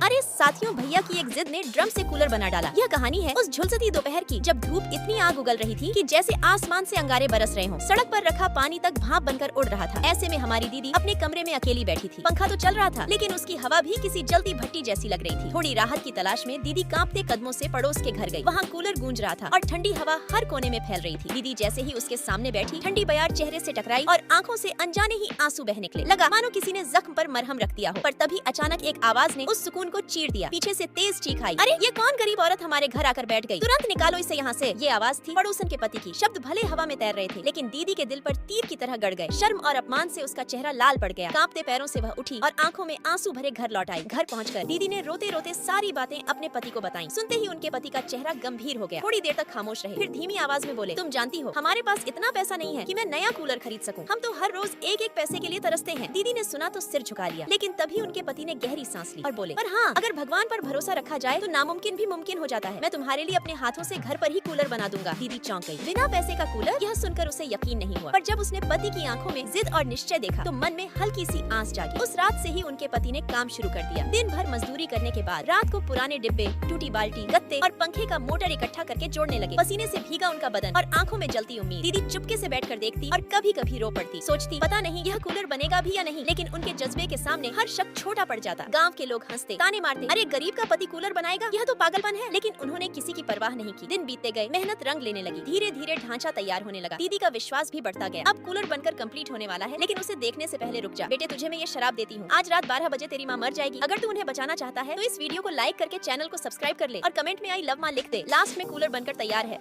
अरे साथियों, भैया की एक जिद ने ड्रम से कूलर बना डाला। यह कहानी है उस झुलसती दोपहर की, जब धूप इतनी आग उगल रही थी कि जैसे आसमान से अंगारे बरस रहे हों। सड़क पर रखा पानी तक भाप बनकर उड़ रहा था। ऐसे में हमारी दीदी अपने कमरे में अकेली बैठी थी। पंखा तो चल रहा था, लेकिन उसकी हवा भी किसी जलती भट्टी जैसी लग रही थी। थोड़ी राहत की तलाश में दीदी कांपते कदमों से पड़ोस के घर गई। वहाँ कूलर गूंज रहा था और ठंडी हवा हर कोने में फैल रही थी। दीदी जैसे ही उसके सामने बैठी, ठंडी बयार चेहरे से टकराई और आंखों से अनजाने ही आंसू बह निकले। लगा मानो किसी ने जख्म पर मरहम रख दिया हो। पर तभी अचानक एक आवाज ने उस सुकून को चीर दिया। पीछे से तेज चीख आई, अरे ये कौन गरीब औरत हमारे घर आकर बैठ गई, तुरंत निकालो इसे यहाँ से। ये आवाज थी पड़ोसन के पति की। शब्द भले हवा में तैर रहे थे, लेकिन दीदी के दिल पर तीर की तरह गड़ गए। शर्म और अपमान से उसका चेहरा लाल पड़ गया। कांपते पैरों से वह उठी और आंखों में आंसू भरे घर लौट आई। घर पहुंचकर दीदी ने रोते रोते सारी बातें अपने पति को बताई। सुनते ही उनके पति का चेहरा गंभीर हो गया। थोड़ी देर तक खामोश रहे, फिर धीमी आवाज में बोले, तुम जानती हो हमारे पास इतना पैसा नहीं है कि मैं नया कूलर खरीद सकूं। हम तो हर रोज एक एक पैसे के लिए तरसते हैं। दीदी ने सुना तो सिर झुका लिया, लेकिन तभी उनके पति ने गहरी सांस ली और बोले, पर हाँ, अगर भगवान पर भरोसा रखा जाए तो नामुमकिन भी मुमकिन हो जाता है। मैं तुम्हारे लिए अपने हाथों से घर पर ही कूलर बना दूंगा। दीदी चौंक गई। बिना पैसे का कूलर, यह सुनकर उसे यकीन नहीं हुआ। पर जब उसने पति की आंखों में जिद और निश्चय देखा तो मन में हल्की सी आस जागी। उस रात से ही उनके पति ने काम शुरू कर दिया। दिन भर मजदूरी करने के बाद रात को पुराने डिब्बे, टूटी बाल्टी, गत्ते और पंखे का मोटर इकट्ठा करके जोड़ने लगे। पसीने से भीगा उनका बदन और आंखों में जलती उम्मीद। दीदी चुपके से बैठकर देखती और कभी कभी रो पड़ती। सोचती पता नहीं यह कूलर बनेगा भी या नहीं, लेकिन उनके जज्बे के सामने हर शख्स छोटा पड़ जाता। गांव के लोग हंसते, ताने मारते, अरे गरीब का पति कूलर बनाएगा, यह तो पागलपन है। लेकिन उन्होंने किसी की परवाह नहीं की। दिन बीतते गए, मेहनत रंग लेने लगी। धीरे धीरे ढांचा तैयार होने लगा। दीदी का विश्वास भी बढ़ता गया। अब कूलर बनकर कंप्लीट होने वाला है, लेकिन उसे देखने से पहले रुक जा बेटे, तुझे मैं ये शराब देती हूँ। आज रात 12 बजे तेरी माँ मर जाएगी। अगर तू उन्हें बचाना चाहता है तो इस वीडियो को लाइक करके चैनल को सब्सक्राइब कर ले और कमेंट में आई लव माँ लिख दे। लास्ट में कूलर बनकर तैयार है।